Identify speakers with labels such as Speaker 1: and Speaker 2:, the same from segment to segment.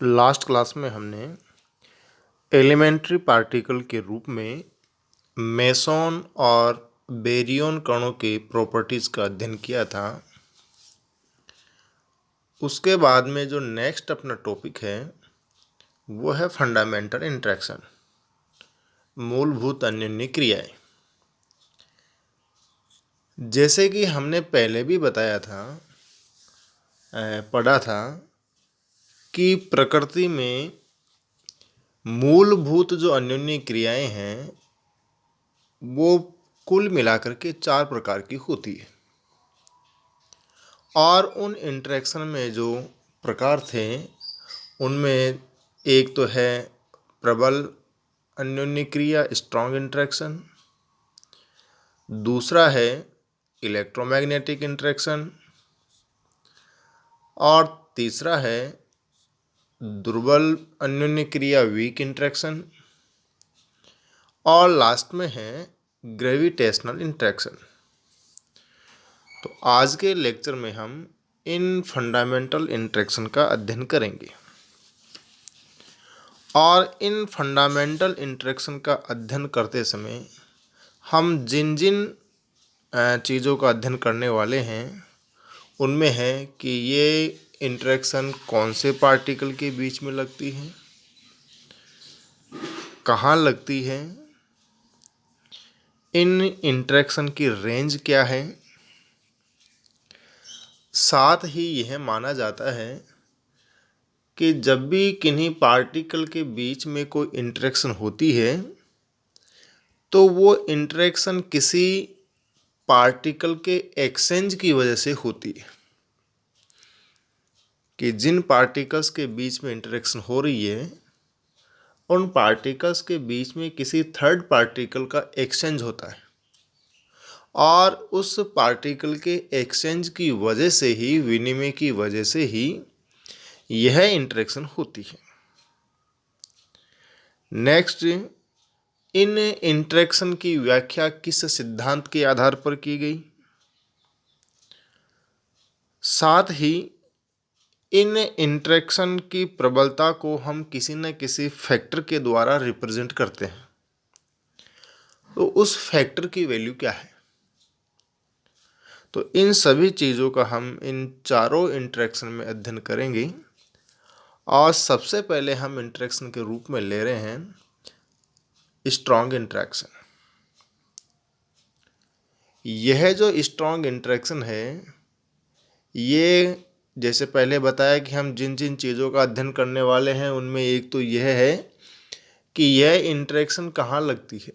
Speaker 1: Last class में हमने elementary particle के रूप में मेसॉन और बेरियन कणों की प्रॉपर्टीज़ का अध्ययन किया था। उसके बाद में जो नेक्स्ट अपना टॉपिक है वो है फंडामेंटल इंटरेक्शन, मूलभूत अन्योन्य क्रियाएं। जैसे कि हमने पहले भी बताया था, पढ़ा था कि प्रकृति में मूलभूत जो अन्योन्य क्रियाएं हैं वो कुल मिलाकर के 4 प्रकार की होती है। और उन इंटरेक्शन में जो प्रकार थे उनमें एक तो है प्रबल अन्योन्य क्रिया, स्ट्रॉन्ग इंटरेक्शन। दूसरा है इलेक्ट्रोमैग्नेटिक इंटरेक्शन। और तीसरा है दुर्बल अन्योन्य क्रिया, वीक इंटरेक्शन। और लास्ट में है ग्रेविटेशनल इंटरेक्शन। तो आज के लेक्चर में हम इन फंडामेंटल इंटरेक्शन का अध्ययन करेंगे। और इन फंडामेंटल इंटरेक्शन का अध्ययन करते समय हम जिन जिन चीज़ों का अध्ययन करने वाले हैं उनमें है कि ये इंटरेक्शन कौन से पार्टिकल के बीच में लगती है, कहाँ लगती है, इन इंटरेक्शन की रेंज क्या है। साथ ही यह माना जाता है कि जब भी किन्हीं पार्टिकल के बीच में कोई इंटरेक्शन होती है तो वो इंटरेक्शन किसी पार्टिकल के एक्सचेंज की वजह से होती है। कि जिन पार्टिकल्स के बीच में इंटरेक्शन हो रही है उन पार्टिकल्स के बीच में किसी थर्ड पार्टिकल का एक्सचेंज होता है और उस पार्टिकल के एक्सचेंज की वजह से ही, विनिमय की वजह से ही यह इंटरेक्शन होती है। नेक्स्ट, इन इंटरेक्शन की व्याख्या किस सिद्धांत के आधार पर की गई। साथ ही इन इंटरेक्शन की प्रबलता को हम किसी न किसी फैक्टर के द्वारा रिप्रेजेंट करते हैं। तो उस फैक्टर की वैल्यू क्या है। तो इन सभी चीज़ों का हम इन चारों इंटरेक्शन में अध्ययन करेंगे। और सबसे पहले हम इंटरेक्शन के रूप में ले रहे हैं स्ट्रॉन्ग इंटरेक्शन। यह जो स्ट्रॉन्ग इंटरेक्शन है ये जैसे पहले बताया कि हम जिन जिन चीज़ों का अध्ययन करने वाले हैं उनमें एक तो यह है कि यह इंटरेक्शन कहाँ लगती है।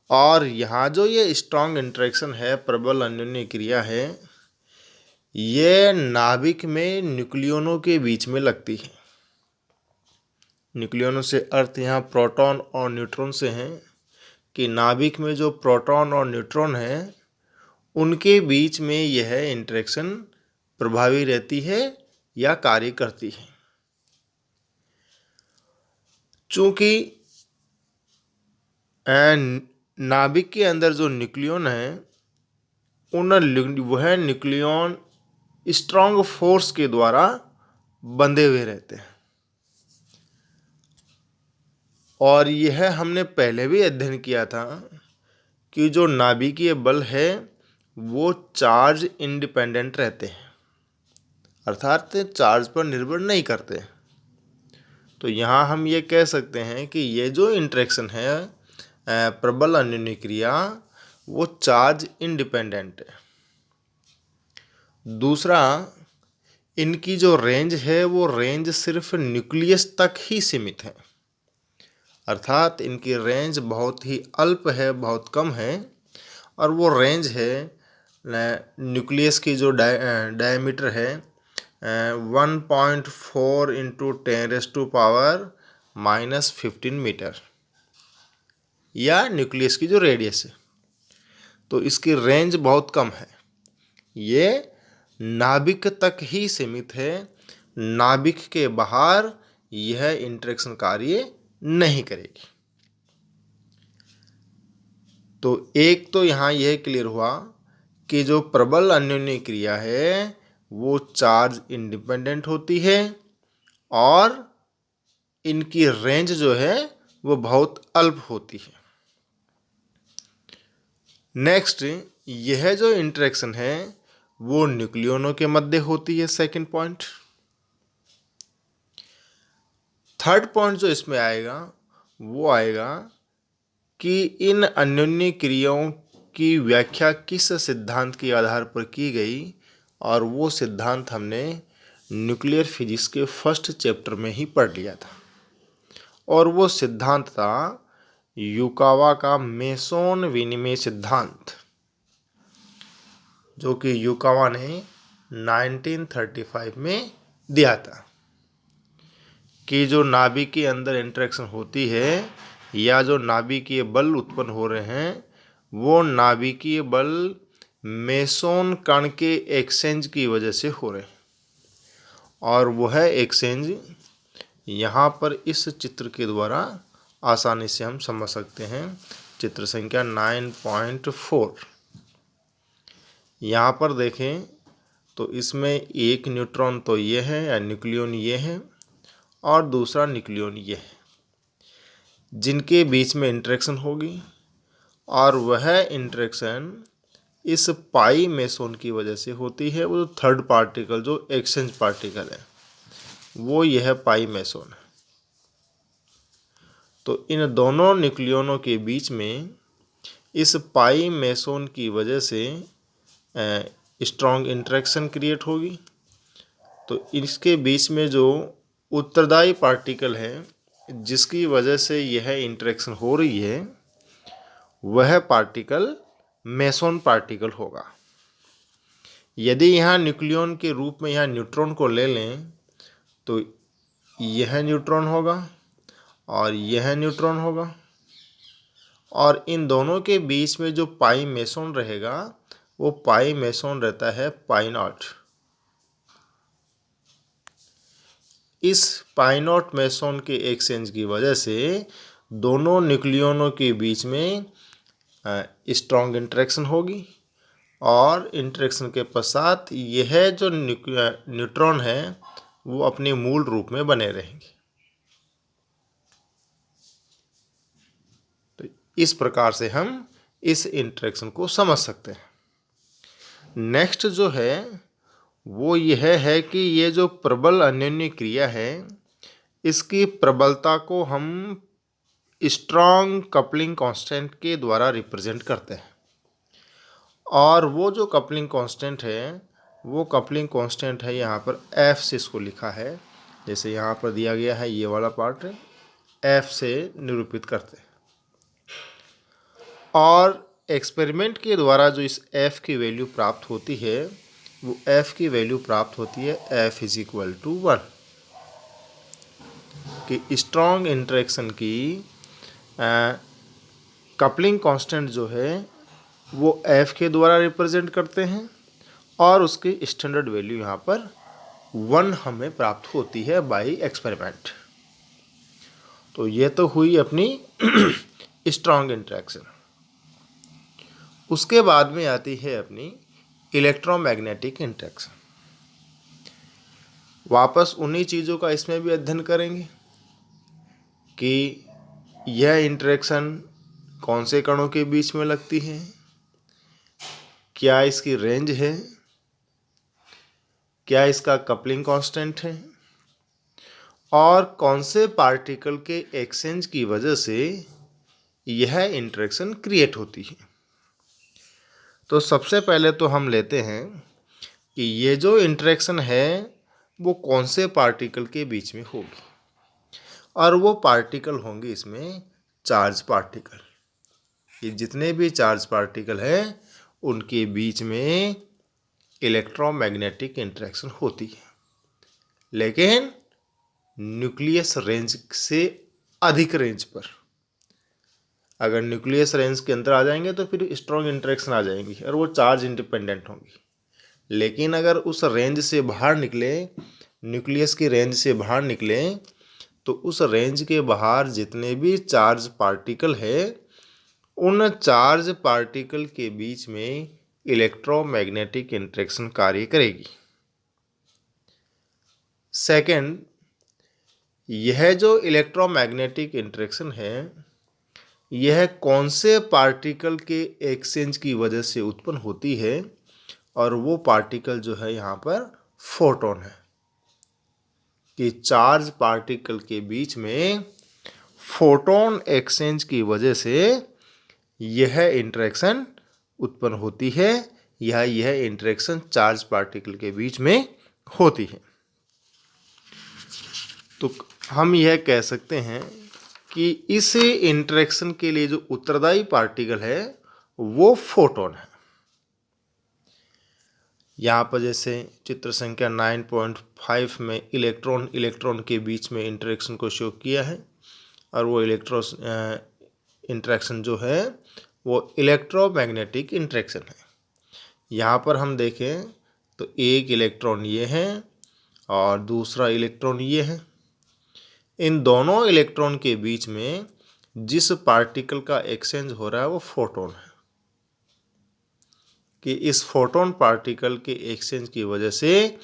Speaker 1: और यहाँ जो ये स्ट्रॉन्ग इंटरेक्शन है, प्रबल अन्योन्य क्रिया है, ये नाभिक में न्यूक्लियनों के बीच में लगती है। न्यूक्लियनों से अर्थ यहाँ प्रोटॉन और न्यूट्रॉन से हैं कि नाभिक में जो प्रोटॉन और न्यूट्रॉन हैं उनके बीच में यह इंटरेक्शन प्रभावी रहती है या कार्य करती है। चूँकि नाभिक के अंदर जो न्यूक्लियन है वह न्यूक्लियन स्ट्रॉन्ग फोर्स के द्वारा बंधे हुए रहते हैं। और यह हमने पहले भी अध्ययन किया था कि जो नाभिकीय बल है वो चार्ज इंडिपेंडेंट रहते हैं, अर्थात चार्ज पर निर्भर नहीं करते। तो यहाँ हम ये कह सकते हैं कि ये जो इंटरेक्शन है प्रबल अन्योन्य क्रिया, वो चार्ज इंडिपेंडेंट है। दूसरा, इनकी जो रेंज है वो रेंज सिर्फ न्यूक्लियस तक ही सीमित है, अर्थात इनकी रेंज बहुत ही अल्प है, बहुत कम है। और वो रेंज है न्यूक्लियस की जो डायमीटर है 1.4 इंटू 10⁻⁻15 मीटर, या न्यूक्लियस की जो रेडियस है, तो इसकी रेंज बहुत कम है। ये नाभिक तक ही सीमित है, नाभिक के बाहर यह इंटरेक्शन कार्य नहीं करेगी। तो एक तो यहाँ यह क्लियर हुआ कि जो प्रबल अन्योन्य क्रिया है वो चार्ज इंडिपेंडेंट होती है और इनकी रेंज जो है वो बहुत अल्प होती है। नेक्स्ट, यह जो इंटरेक्शन है वो न्यूक्लियोनों के मध्य होती है, सेकंड पॉइंट। थर्ड पॉइंट जो इसमें आएगा वो आएगा कि इन अन्योन्य क्रियाओं की व्याख्या किस सिद्धांत के आधार पर की गई, और वो सिद्धांत हमने न्यूक्लियर फिजिक्स के फर्स्ट चैप्टर में ही पढ़ लिया था, और वो सिद्धांत था युकावा का मेसोन विनिमय सिद्धांत, जो कि युकावा ने 1935 में दिया था कि जो नाभिक के अंदर इंटरेक्शन होती है या जो नाभिकीय बल उत्पन्न हो रहे हैं वो नाभिकीय बल मेसोन कण के एक्सचेंज की वजह से हो रहे हैं, और वह एक्सचेंज यहाँ पर इस चित्र के द्वारा आसानी से हम समझ सकते हैं। चित्र संख्या 9.4 यहाँ पर देखें तो इसमें एक न्यूट्रॉन तो ये है या न्यूक्लियन ये है और दूसरा न्यूक्लियन ये है, जिनके बीच में इंटरेक्शन होगी, और वह इंटरेक्शन इस पाई मेसोन की वजह से होती है। वो थर्ड पार्टिकल जो एक्सचेंज पार्टिकल है वो यह पाई मेसोन है। तो इन दोनों न्यूक्लियनों के बीच में इस पाई मेसोन की वजह से स्ट्रॉन्ग इंटरेक्शन क्रिएट होगी। तो इसके बीच में जो उत्तरदायी पार्टिकल है जिसकी वजह से यह इंटरेक्शन हो रही है वह पार्टिकल मेसोन पार्टिकल होगा। यदि यहाँ न्यूक्लियन के रूप में यहाँ न्यूट्रॉन को ले लें तो यह न्यूट्रॉन होगा और यह न्यूट्रॉन होगा, और इन दोनों के बीच में जो पाई मेसोन रहेगा वो पाई मेसोन रहता है पाई नॉट। इस पाई नॉट मेसोन के एक्सचेंज की वजह से दोनों न्यूक्लियनों के बीच में स्ट्रॉन्ग इंटरेक्शन होगी, और इंटरेक्शन के पश्चात यह जो न्यूट्रॉन है वो अपने मूल रूप में बने रहेंगे। तो इस प्रकार से हम इस इंटरेक्शन को समझ सकते हैं। नेक्स्ट जो है वो यह है कि ये जो प्रबल अन्योन्य क्रिया है इसकी प्रबलता को हम स्ट्रॉन्ग कपलिंग कांस्टेंट के द्वारा रिप्रेजेंट करते हैं, और वो जो कपलिंग कांस्टेंट है वो कपलिंग कांस्टेंट है यहाँ पर F से इसको लिखा है, जैसे यहाँ पर दिया गया है ये वाला पार्ट F से निरूपित करते हैं। और एक्सपेरिमेंट के द्वारा जो इस F की वैल्यू प्राप्त होती है वो F की वैल्यू प्राप्त होती है F = 1, कि स्ट्रॉन्ग इंटरेक्शन की कपलिंग कांस्टेंट जो है वो F के द्वारा रिप्रेजेंट करते हैं, और उसकी स्टैंडर्ड वैल्यू यहाँ पर 1 हमें प्राप्त होती है बाय एक्सपेरिमेंट। तो ये तो हुई अपनी स्ट्रॉन्ग इंटरेक्शन। उसके बाद में आती है अपनी इलेक्ट्रोमैग्नेटिक इंटरेक्शन। वापस उन्हीं चीज़ों का इसमें भी अध्ययन करेंगे कि यह इंटरेक्शन कौन से कणों के बीच में लगती है, क्या इसकी रेंज है, क्या इसका कपलिंग कांस्टेंट है, और कौन से पार्टिकल के एक्सचेंज की वजह से यह इंटरेक्शन क्रिएट होती है। तो सबसे पहले तो हम लेते हैं कि ये जो इंटरेक्शन है वो कौन से पार्टिकल के बीच में होगी, और वो पार्टिकल होंगे इसमें चार्ज पार्टिकल। ये जितने भी चार्ज पार्टिकल हैं उनके बीच में इलेक्ट्रोमैग्नेटिक इंटरेक्शन होती है, लेकिन न्यूक्लियस रेंज से अधिक रेंज पर। अगर न्यूक्लियस रेंज के अंदर आ जाएंगे तो फिर स्ट्रॉन्ग इंटरेक्शन आ जाएंगी और वो चार्ज इंडिपेंडेंट होंगी। लेकिन अगर उस रेंज से बाहर निकले, न्यूक्लियस की रेंज से बाहर निकले, तो उस रेंज के बाहर जितने भी चार्ज पार्टिकल है उन चार्ज पार्टिकल के बीच में इलेक्ट्रोमैग्नेटिक इंटरेक्शन कार्य करेगी। सेकंड, यह जो इलेक्ट्रोमैग्नेटिक इंटरेक्शन है, यह कौन से पार्टिकल के एक्सचेंज की वजह से उत्पन्न होती है, और वो पार्टिकल जो है यहाँ पर फोटोन है। कि चार्ज पार्टिकल के बीच में फोटोन एक्सचेंज की वजह से यह इंटरेक्शन उत्पन्न होती है, या यह इंटरेक्शन चार्ज पार्टिकल के बीच में होती है। तो हम यह कह सकते हैं कि इस इंटरेक्शन के लिए जो उत्तरदायी पार्टिकल है वो फोटोन है। यहाँ पर जैसे चित्र संख्या 9.5 में इलेक्ट्रॉन इलेक्ट्रॉन के बीच में इंटरेक्शन को शो किया है, और वो इंटरेक्शन जो है वो इलेक्ट्रोमैग्नेटिक इंटरेक्शन है। यहाँ पर हम देखें तो एक इलेक्ट्रॉन ये है और दूसरा इलेक्ट्रॉन ये है। इन दोनों इलेक्ट्रॉन के बीच में जिस पार्टिकल का एक्सचेंज हो रहा है वो फोटोन है। कि इस फोटोन पार्टिकल के एक्सचेंज की वजह से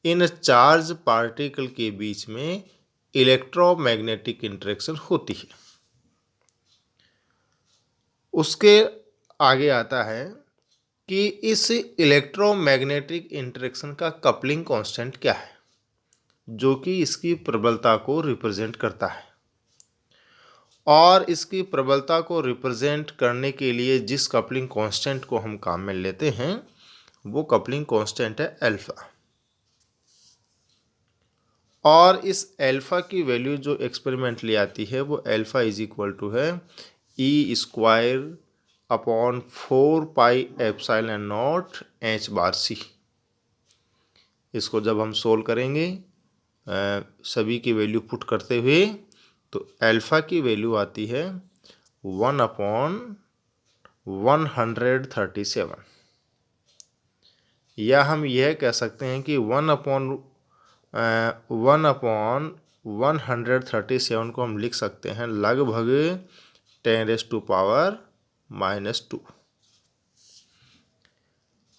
Speaker 1: इन चार्ज पार्टिकल के बीच में इलेक्ट्रोमैग्नेटिक इंटरेक्शन होती है। उसके आगे आता है कि इस इलेक्ट्रोमैग्नेटिक इंटरेक्शन का कपलिंग कांस्टेंट क्या है, जो कि इसकी प्रबलता को रिप्रेजेंट करता है। और इसकी प्रबलता को रिप्रेजेंट करने के लिए जिस कपलिंग कांस्टेंट को हम काम में लेते हैं वो कपलिंग कांस्टेंट है अल्फा। और इस अल्फा की वैल्यू जो एक्सपेरिमेंटली आती है वो अल्फा इज इक्वल टू है E² अपॉन 4πε0 h/c। इसको जब हम सोल्व करेंगे सभी की वैल्यू पुट करते हुए, तो अल्फा की वैल्यू आती है 1/137, या हम यह कह सकते हैं कि 1/137 को हम लिख सकते हैं लगभग 10⁻⁻²।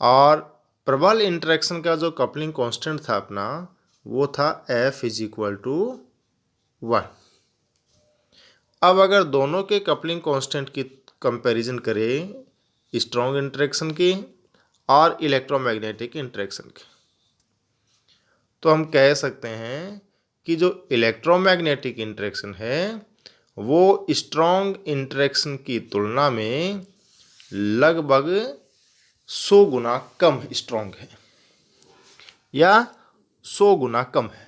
Speaker 1: और प्रबल इंटरेक्शन का जो कपलिंग कांस्टेंट था अपना वो था F इज इक्वल टू 1। अब अगर दोनों के कपलिंग कांस्टेंट की कंपैरिजन करें स्ट्रॉन्ग इंटरेक्शन की और इलेक्ट्रोमैग्नेटिक इंटरेक्शन की, तो हम कह सकते हैं कि जो इलेक्ट्रोमैग्नेटिक इंटरेक्शन है वो स्ट्रॉन्ग इंटरेक्शन की तुलना में लगभग 100 गुना कम स्ट्रॉन्ग है या 100 गुना कम है।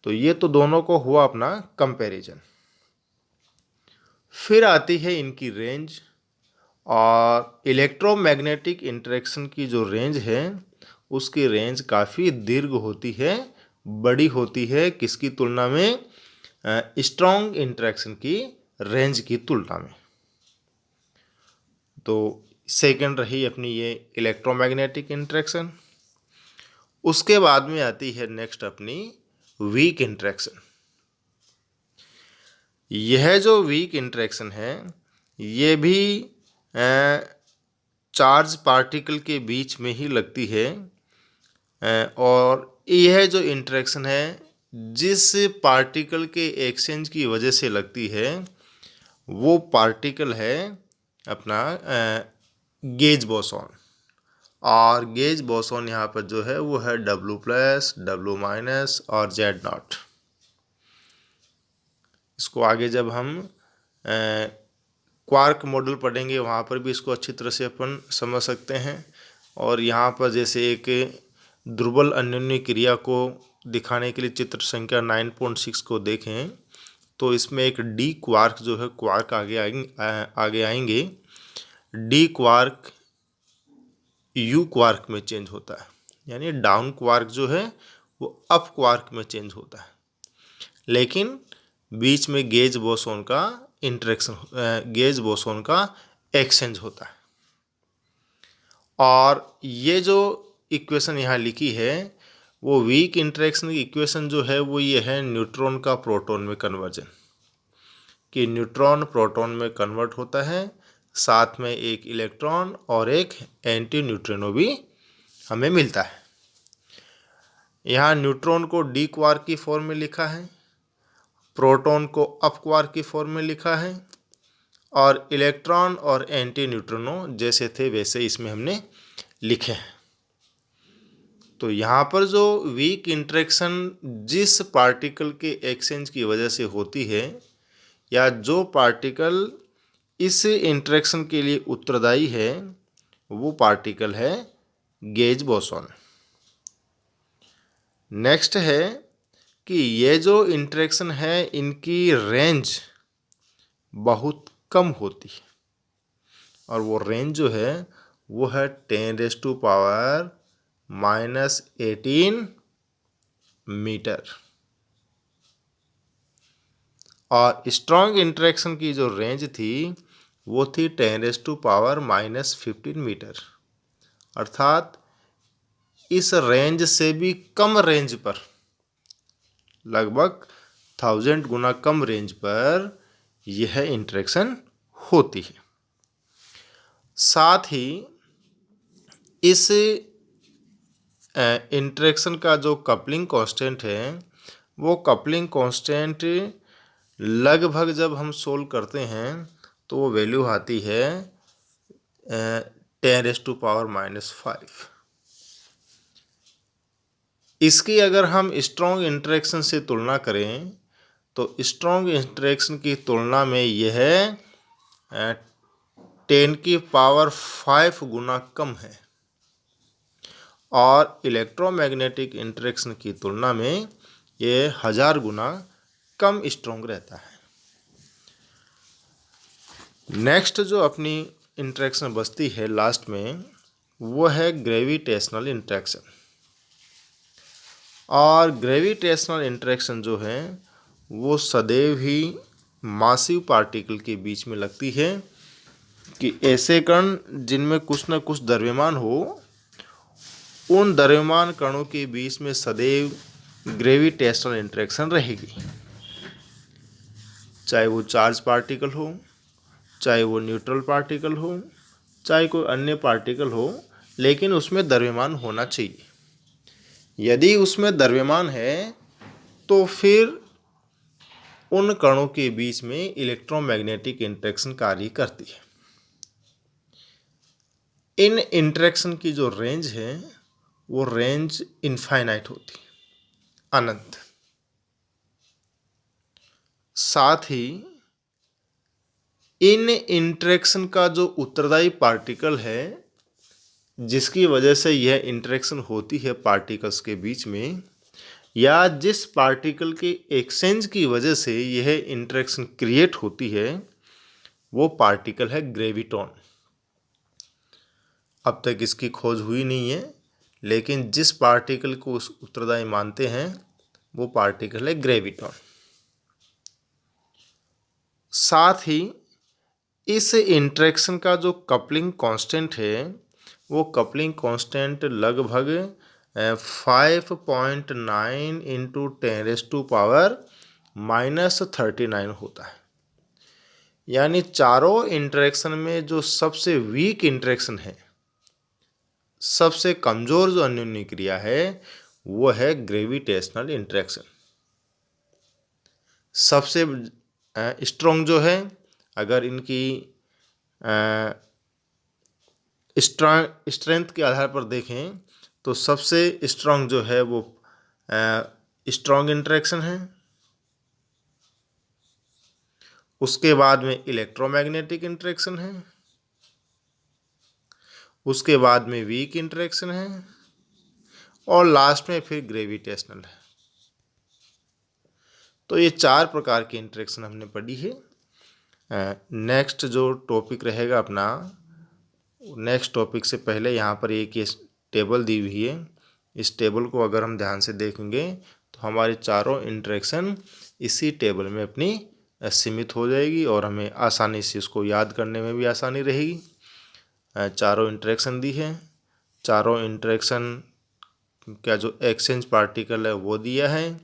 Speaker 1: तो ये तो दोनों को हुआ अपना कंपैरिजन। फिर आती है इनकी रेंज, और इलेक्ट्रोमैग्नेटिक इंटरेक्शन की जो रेंज है उसकी रेंज काफ़ी दीर्घ होती है, बड़ी होती है किसकी तुलना में, स्ट्रॉन्ग इंटरेक्शन की रेंज की तुलना में। तो सेकंड रही अपनी ये इलेक्ट्रोमैग्नेटिक इंटरेक्शन। उसके बाद में आती है नेक्स्ट अपनी वीक इंटरेक्शन। यह जो वीक इंटरेक्शन है ये भी चार्ज पार्टिकल के बीच में ही लगती है, और यह जो इंटरेक्शन है जिस पार्टिकल के एक्सचेंज की वजह से लगती है वो पार्टिकल है अपना गेज बोसॉन। और गेज बोसॉन यहाँ पर जो है वो है W+, W- और Z0। इसको आगे जब हम क्वार्क मॉडल पढ़ेंगे वहाँ पर भी इसको अच्छी तरह से अपन समझ सकते हैं। और यहाँ पर जैसे एक दुर्बल अन्योन्य क्रिया को दिखाने के लिए चित्र संख्या 9.6 को देखें तो इसमें एक डी क्वार्क जो है क्वार्क आगे आएंगे। डी क्वार्क यू क्वार्क में चेंज होता है, यानी डाउन क्वार्क जो है वो अप क्वार्क में चेंज होता है, लेकिन बीच में गेज बोसॉन का इंटरेक्शन, गेज बोसॉन का एक्सचेंज होता है। और ये जो इक्वेशन यहाँ लिखी है वो वीक इंटरेक्शन की इक्वेशन जो है वो ये है न्यूट्रॉन का प्रोटॉन में कन्वर्जन, कि न्यूट्रॉन प्रोटॉन में कन्वर्ट होता है, साथ में एक इलेक्ट्रॉन और एक एंटी न्यूट्रिनो भी हमें मिलता है। यहाँ न्यूट्रॉन को डी क्वार्क की फॉर्म में लिखा है, प्रोटॉन को अप क्वार्क की फॉर्म में लिखा है, और इलेक्ट्रॉन और एंटी न्यूट्रिनो जैसे थे वैसे इसमें हमने लिखे हैं। तो यहाँ पर जो वीक इंटरेक्शन जिस पार्टिकल के एक्सचेंज की वजह से होती है, या जो पार्टिकल इस इंटरेक्शन के लिए उत्तरदायी है, वो पार्टिकल है गेज बोसॉन। नेक्स्ट है कि ये जो इंटरेक्शन है इनकी रेंज बहुत कम होती है, और वो रेंज जो है वो है 10⁻⁻18 मीटर। और स्ट्रॉन्ग इंटरेक्शन की जो रेंज थी वो थी 10⁻⁻15 मीटर। अर्थात इस रेंज से भी कम रेंज पर, लगभग 1000 गुना कम रेंज पर यह इंटरेक्शन होती है। साथ ही इस इंटरेक्शन का जो कपलिंग कांस्टेंट है, वो कपलिंग कांस्टेंट लगभग जब हम सोल्व करते हैं तो वो वैल्यू आती है 10⁻⁻5। इसकी अगर हम स्ट्रॉन्ग इंटरेक्शन से तुलना करें तो स्ट्रॉन्ग इंटरेक्शन की तुलना में यह 10⁵ गुना कम है, और इलेक्ट्रोमैग्नेटिक इंटरेक्शन की तुलना में ये 1000 गुना कम स्ट्रॉन्ग रहता है। नेक्स्ट जो अपनी इंटरेक्शन बचती है लास्ट में, वो है ग्रेविटेशनल इंटरेक्शन। और ग्रेविटेशनल इंटरेक्शन जो है वो सदैव ही मासिव पार्टिकल के बीच में लगती है, कि ऐसे कण जिनमें कुछ न कुछ द्रव्यमान हो, उन द्रव्यमान कणों के बीच में सदैव ग्रेविटेशनल इंटरेक्शन रहेगी। चाहे वो चार्ज पार्टिकल हो, चाहे वो न्यूट्रल पार्टिकल हो, चाहे कोई अन्य पार्टिकल हो, लेकिन उसमें द्रव्यमान होना चाहिए। यदि उसमें द्रव्यमान है तो फिर उन कणों के बीच में इलेक्ट्रोमैग्नेटिक इंटरेक्शन कार्य करती है। इन इंटरेक्शन की जो रेंज है वो रेंज इनफाइनाइट होती है, अनंत। साथ ही इन इंटरेक्शन का जो उत्तरदायी पार्टिकल है, जिसकी वजह से यह इंटरेक्शन होती है पार्टिकल्स के बीच में, या जिस पार्टिकल के एक्सचेंज की वजह से यह इंटरेक्शन क्रिएट होती है, वो पार्टिकल है ग्रेविटॉन। अब तक इसकी खोज हुई नहीं है, लेकिन जिस पार्टिकल को उस उत्तरदायी मानते हैं वो पार्टिकल है ग्रेविटॉन। साथ ही इस इंटरेक्शन का जो कपलिंग कांस्टेंट है, वो कपलिंग कांस्टेंट लगभग 5.9 इंटू 10⁻⁻39 होता है। यानी चारों इंटरेक्शन में जो सबसे वीक इंटरेक्शन है, सबसे कमज़ोर जो अन्योन्य क्रिया है, वो है ग्रेविटेशनल इंटरेक्शन। सबसे स्ट्रॉन्ग जो है, अगर इनकी स्ट्रेंथ के आधार पर देखें तो सबसे स्ट्रॉन्ग जो है वो स्ट्रॉन्ग इंटरेक्शन है। उसके बाद में इलेक्ट्रोमैग्नेटिक इंटरेक्शन है, उसके बाद में वीक इंटरेक्शन है, और लास्ट में फिर ग्रेविटेशनल है। तो ये 4 प्रकार की इंटरेक्शन हमने पढ़ी है। नेक्स्ट जो टॉपिक रहेगा अपना, नेक्स्ट टॉपिक से पहले यहाँ पर एक ये टेबल दी हुई है। इस टेबल को अगर हम ध्यान से देखेंगे तो हमारे चारों इंटरेक्शन इसी टेबल में अपनी सीमित हो जाएगी, और हमें आसानी से इसको याद करने में भी आसानी रहेगी। चारों इंटरेक्शन दी है, चारों इंटरेक्शन का जो एक्सचेंज पार्टिकल है वो दिया है,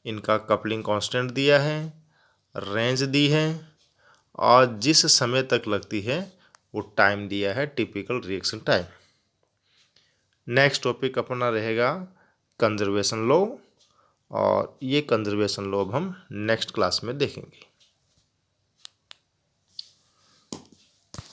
Speaker 1: इनका कपलिंग कांस्टेंट दिया है, रेंज दी है, और जिस समय तक लगती है वो टाइम दिया है, typical reaction time. Next topic अपना रहेगा कंजर्वेशन लॉ, और ये कंजर्वेशन लॉ अब हम नेक्स्ट क्लास में देखेंगे।